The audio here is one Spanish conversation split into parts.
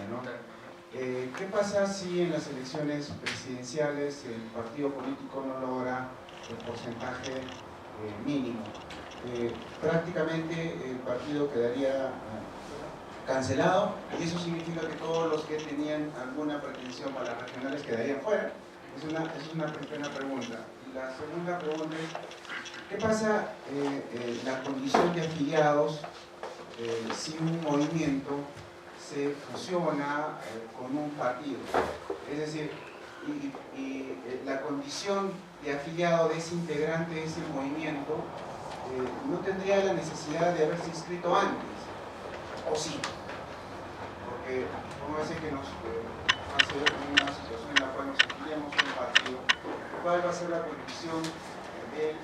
¿no? ¿Qué pasa si en las elecciones presidenciales el partido político no logra el porcentaje mínimo? Prácticamente el partido quedaría cancelado, y eso significa que todos los que tenían alguna pretensión para las regionales quedarían fuera. Es una primera pregunta. La segunda pregunta es, ¿qué pasa la condición de afiliados si un movimiento se fusiona con un partido? Es decir, la condición de afiliado de ese integrante de ese movimiento no tendría la necesidad de haberse inscrito antes, ¿o sí? Porque vamos a decir que nos hace una situación en la cual nos afiliamos a un partido. ¿Cuál va a ser la condición del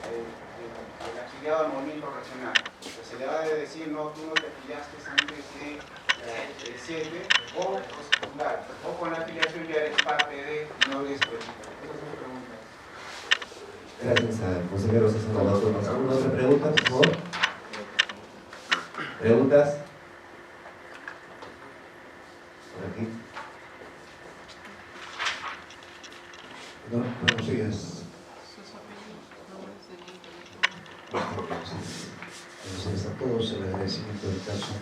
afiliado al movimiento regional? Pues se le va a decir, no, tú no te afiliaste antes de 7, o secundario, o con la afiliación ya eres parte de, no eres política. Esa es mi pregunta. Gracias al consejero César Lobato. ¿Alguna otra pregunta, por favor? ¿Preguntas? Por aquí. Buenos días. Buenos días a todos, el agradecimiento del caso.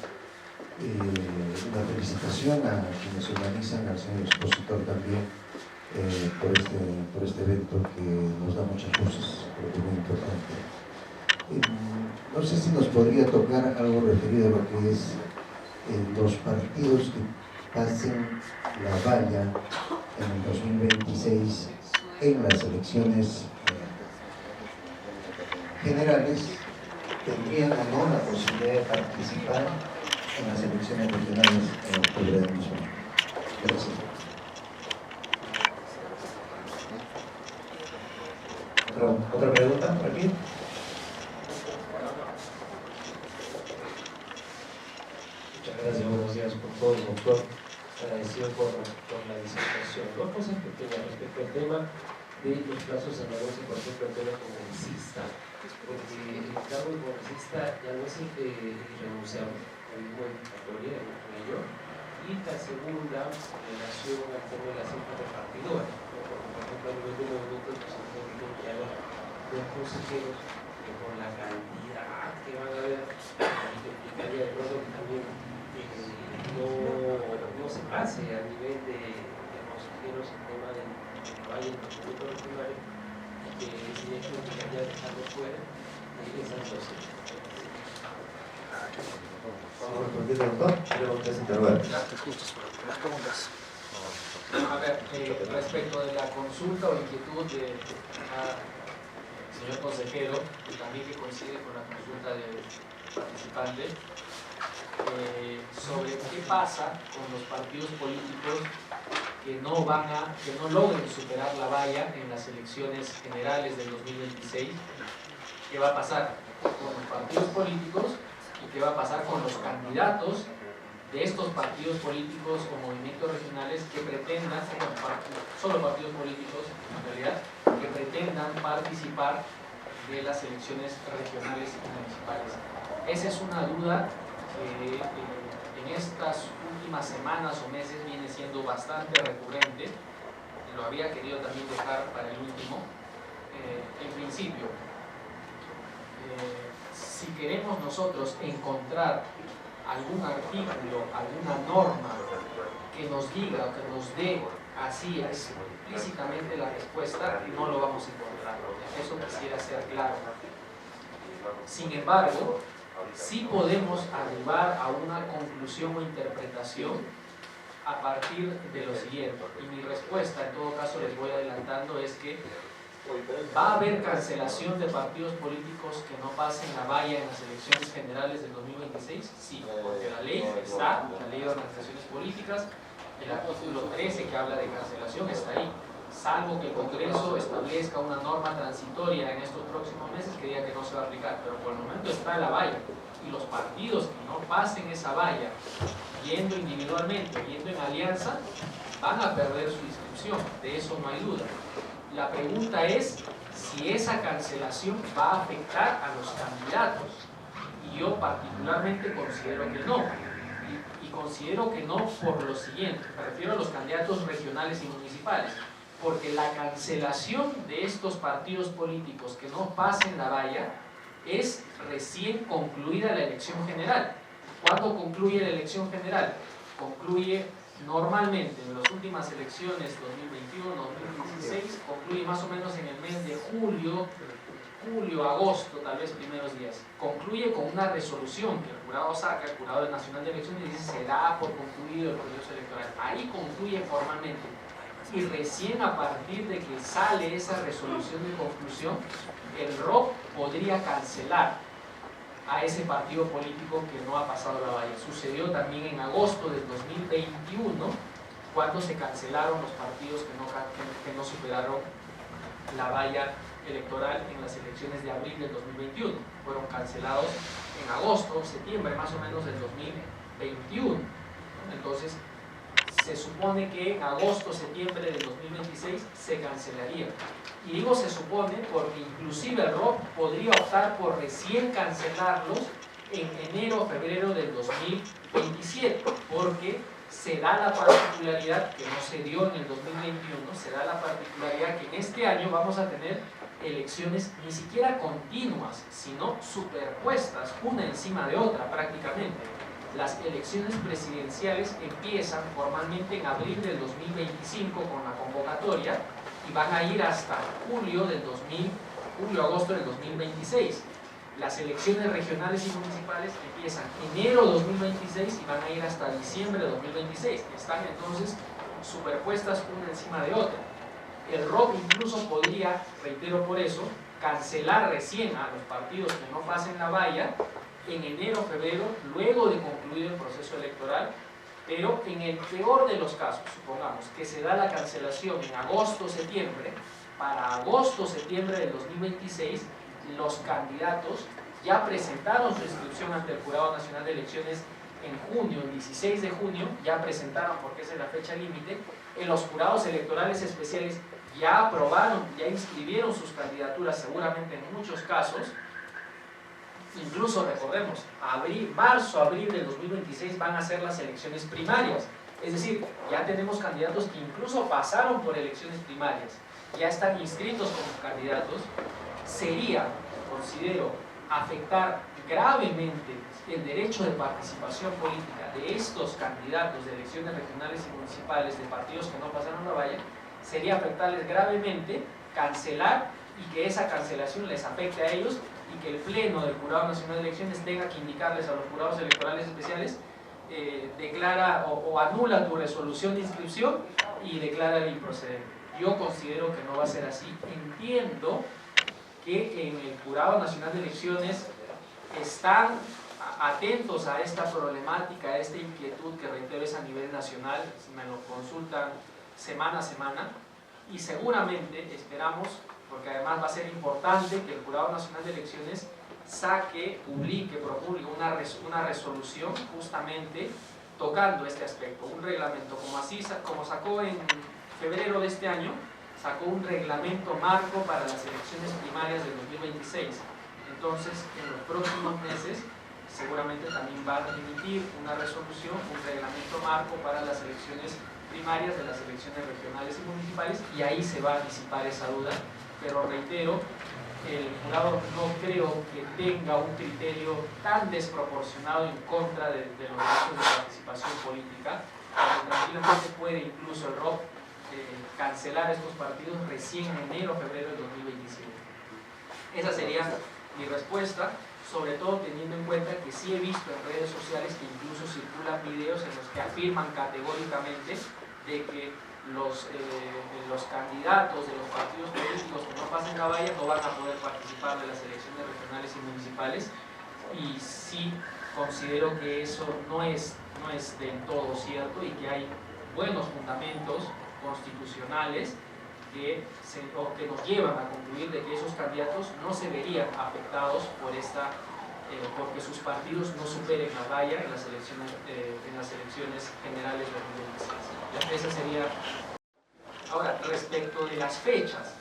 Una felicitación a quienes organizan, al señor expositor también, por este evento que nos da muchas cosas, creo que es muy importante. No sé si nos podría tocar algo referido a lo que es los partidos que pasen la valla en el 2026 en las elecciones generales, tendrían o no la posibilidad de participar en las elecciones regionales en octubre del mismo año. Gracias. ¿Otra pregunta por aquí? Muchas gracias, buenos días por todo, doctor. Agradecido por la disertación. Dos cosas pequeñas respecto al tema de los plazos cerrados y, por ejemplo, el tema congresista. Porque el cargo de congresista ya no es irrenunciable, hay una categoría en ello. Y la segunda, en relación al tema de las cifras repartidoras. Porque, por ejemplo, a nivel de movimiento, pues se tiene que haber dos consejeros que con la cantidad que van a haber, implicaría de pronto que también no se pase a nivel de consejeros el tema del valle del movimiento regional, que ese hecho implicaría dejarlo fuera de esas dos. Vamos a responder, doctor. Preguntas interrogantes. Las preguntas. A ver, respecto de la consulta o inquietud del señor consejero, y también que coincide con la consulta del participante, sobre qué pasa con los partidos políticos que no logren superar la valla en las elecciones generales del 2026. ¿Qué va a pasar con los partidos políticos y qué va a pasar con los candidatos de estos partidos políticos o movimientos regionales que pretendan, solo partidos políticos en realidad, que pretendan participar de las elecciones regionales y municipales? Esa es una duda que en estas últimas semanas o meses viene siendo bastante recurrente. Lo había querido también dejar para el último. En principio, si queremos nosotros encontrar algún artículo, alguna norma que nos diga o que nos dé así explícitamente la respuesta, no lo vamos a encontrar. Eso quisiera ser claro. Sin embargo, sí podemos arribar a una conclusión o interpretación a partir de lo siguiente. Y mi respuesta, en todo caso, les voy adelantando, es que ¿va a haber cancelación de partidos políticos que no pasen la valla en las elecciones generales del 2026? Sí, porque la ley está, la ley de organizaciones políticas, el artículo 13 que habla de cancelación está ahí, salvo que el Congreso establezca una norma transitoria en estos próximos meses que diga que no se va a aplicar, pero por el momento está la valla, y los partidos que no pasen esa valla, yendo individualmente, yendo en alianza, van a perder su inscripción, de eso no hay duda. La pregunta es si esa cancelación va a afectar a los candidatos, y yo particularmente considero que no. Y considero que no por lo siguiente, me refiero a los candidatos regionales y municipales, porque la cancelación de estos partidos políticos que no pasen la valla es recién concluida la elección general. ¿Cuándo concluye la elección general? Concluye normalmente en las últimas elecciones 2021-2016, concluye más o menos en el mes de julio, agosto, tal vez primeros días. Concluye con una resolución que el jurado saca, el Jurado Nacional de Elecciones, y dice se da por concluido el proceso electoral. Ahí concluye formalmente. Y recién a partir de que sale esa resolución de conclusión, el ROC podría cancelar a ese partido político que no ha pasado la valla. Sucedió también en agosto del 2021, cuando se cancelaron los partidos que no superaron la valla electoral en las elecciones de abril del 2021. Fueron cancelados en agosto, septiembre más o menos del 2021. Entonces, se supone que en agosto, septiembre del 2026 se cancelaría. Y digo se supone porque inclusive el ROC podría optar por recién cancelarlos en enero o febrero del 2027, porque se da la particularidad, que no se dio en el 2021, se da la particularidad que en este año vamos a tener elecciones ni siquiera continuas, sino superpuestas, una encima de otra prácticamente. Las elecciones presidenciales empiezan formalmente en abril del 2025 con la convocatoria y van a ir hasta julio-agosto del 2026. Las elecciones regionales y municipales empiezan enero 2026 y van a ir hasta diciembre de 2026. Están entonces superpuestas una encima de otra. El ROC incluso podría, reitero por eso, cancelar recién a los partidos que no pasen la valla en enero o febrero, luego de concluir el proceso electoral, pero en el peor de los casos, supongamos que se da la cancelación en agosto-septiembre, para agosto-septiembre del 2026, los candidatos ya presentaron su inscripción ante el Jurado Nacional de Elecciones en junio, el 16 de junio, ya presentaron, porque esa es la fecha límite, en los jurados electorales especiales ya aprobaron, ya inscribieron sus candidaturas, seguramente en muchos casos. Incluso recordemos, marzo-abril del 2026 van a ser las elecciones primarias, es decir, ya tenemos candidatos que incluso pasaron por elecciones primarias, ya están inscritos como candidatos. Sería, considero, afectar gravemente el derecho de participación política de estos candidatos de elecciones regionales y municipales de partidos que no pasaron la valla, sería afectarles gravemente, cancelar y que esa cancelación les afecte a ellos y que el Pleno del Jurado Nacional de Elecciones tenga que indicarles a los jurados electorales especiales declara o anula tu resolución de inscripción y declara improcedente. Yo considero que no va a ser así. Entiendo que en el Jurado Nacional de Elecciones están atentos a esta problemática, a esta inquietud que reitero es a nivel nacional, me lo consultan semana a semana y seguramente esperamos, porque además va a ser importante que el Jurado Nacional de Elecciones promulgue una resolución justamente tocando este aspecto, un reglamento, como sacó en febrero de este año, sacó un reglamento marco para las elecciones primarias del 2026. Entonces, en los próximos meses, seguramente también va a emitir una resolución, un reglamento marco para las elecciones primarias de las elecciones regionales y municipales, y ahí se va a disipar esa duda. Pero reitero, el jurado no creo que tenga un criterio tan desproporcionado en contra de los derechos de participación política, porque tranquilamente puede incluso el ROC cancelar estos partidos recién en enero o febrero del 2027. Esa sería mi respuesta, sobre todo teniendo en cuenta que sí he visto en redes sociales que incluso circulan videos en los que afirman categóricamente de que los candidatos de los partidos políticos que no pasen la valla no van a poder participar de las elecciones regionales y municipales, y sí considero que eso no es del todo cierto y que hay buenos fundamentos constitucionales que nos llevan a concluir de que esos candidatos no se verían afectados por porque sus partidos no superen la valla en las elecciones generales de 2026. Esa sería. Ahora, respecto de las fechas,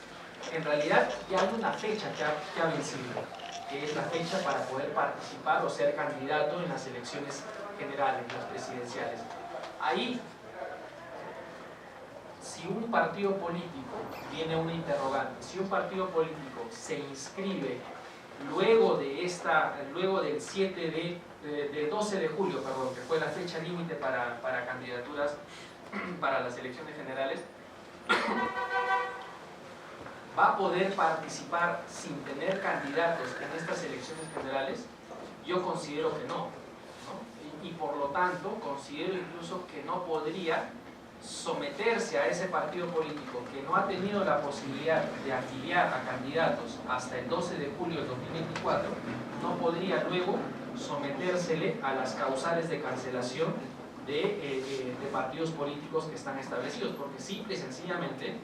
en realidad ya hay una fecha que ha vencido, que es la fecha para poder participar o ser candidato en las elecciones generales, las presidenciales. Ahí, si un partido político, viene una interrogante, si un partido político se inscribe luego del 12 de julio, perdón, que fue la fecha límite para candidaturas para las elecciones generales, ¿va a poder participar sin tener candidatos en estas elecciones generales? Yo considero que no, ¿no? Y por lo tanto considero incluso que no podría someterse a ese partido político que no ha tenido la posibilidad de afiliar a candidatos hasta el 12 de julio del 2024, no podría luego sometérsele a las causales de cancelación de partidos políticos que están establecidos, porque simple y sencillamente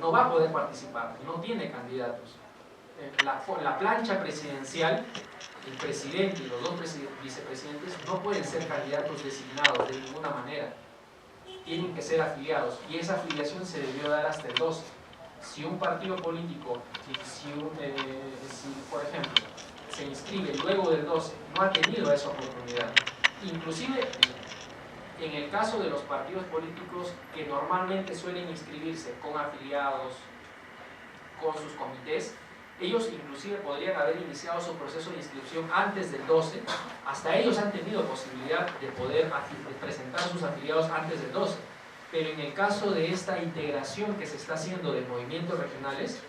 no va a poder participar, no tiene candidatos. La plancha presidencial, el presidente y los dos vicepresidentes no pueden ser candidatos designados de ninguna manera, tienen que ser afiliados, y esa afiliación se debió dar hasta el 12. Si un partido político, si por ejemplo se inscribe luego del 12, no ha tenido esa oportunidad. Inclusive en el caso de los partidos políticos que normalmente suelen inscribirse con afiliados, con sus comités, ellos inclusive podrían haber iniciado su proceso de inscripción antes del 12, hasta ellos han tenido posibilidad de poder presentar sus afiliados antes del 12, pero en el caso de esta integración que se está haciendo de movimientos regionales,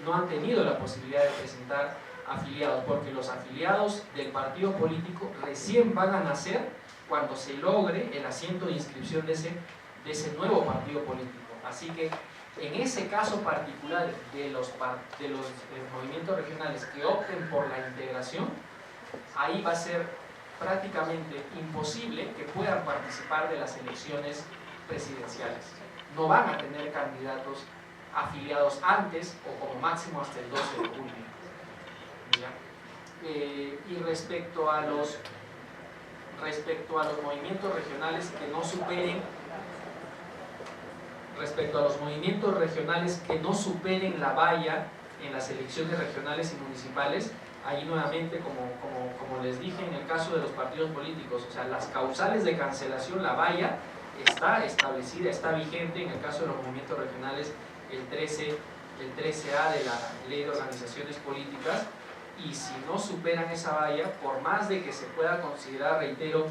no han tenido la posibilidad de presentar afiliados, porque los afiliados del partido político recién van a nacer cuando se logre el asiento de inscripción de ese nuevo partido político. Así que en ese caso particular de los movimientos regionales que opten por la integración, ahí va a ser prácticamente imposible que puedan participar de las elecciones presidenciales. No van a tener candidatos afiliados antes o como máximo hasta el 12 de julio. Y respecto a los movimientos regionales que no superen la valla en las elecciones regionales y municipales, ahí nuevamente, como les dije en el caso de los partidos políticos, o sea, las causales de cancelación, la valla está establecida, está vigente. En el caso de los movimientos regionales, el 13A de la Ley de Organizaciones Políticas, y si no superan esa valla, por más de que se pueda considerar, reitero,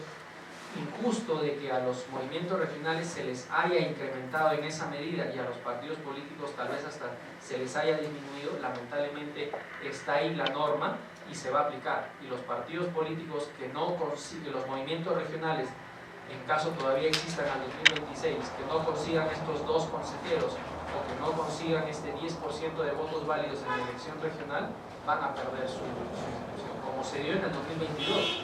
injusto de que a los movimientos regionales se les haya incrementado en esa medida y a los partidos políticos tal vez hasta se les haya disminuido, lamentablemente está ahí la norma y se va a aplicar. Y los partidos políticos que no consiguen, los movimientos regionales, en caso todavía existan al 2026, que no consigan estos 2 consejeros o que no consigan este 10% de votos válidos en la elección regional, van a perder su inscripción, como se dio en el 2022.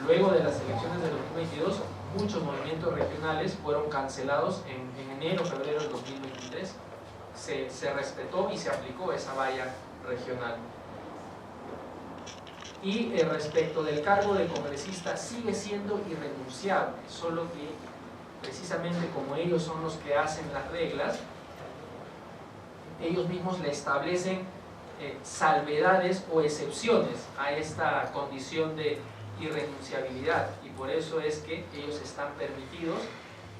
Luego de las elecciones del 2022, muchos movimientos regionales fueron cancelados en enero, febrero del 2023. Se respetó y se aplicó esa valla regional. Y respecto del cargo de congresista, sigue siendo irrenunciable, solo que precisamente como ellos son los que hacen las reglas, ellos mismos le establecen salvedades o excepciones a esta condición de irrenunciabilidad, y por eso es que ellos están permitidos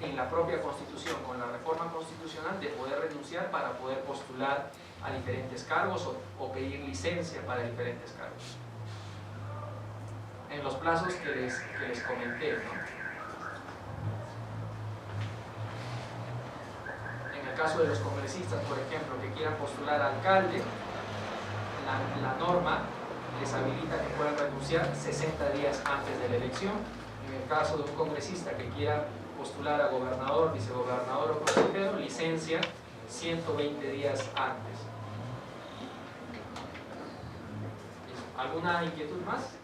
en la propia Constitución, con la reforma constitucional, de poder renunciar para poder postular a diferentes cargos o pedir licencia para diferentes cargos en los plazos que les comenté, ¿no? En el caso de los congresistas, por ejemplo, que quieran postular a alcalde, la norma les habilita que puedan renunciar 60 días antes de la elección. En el caso de un congresista que quiera postular a gobernador, vicegobernador o consejero, licencia 120 días antes. ¿Alguna inquietud más?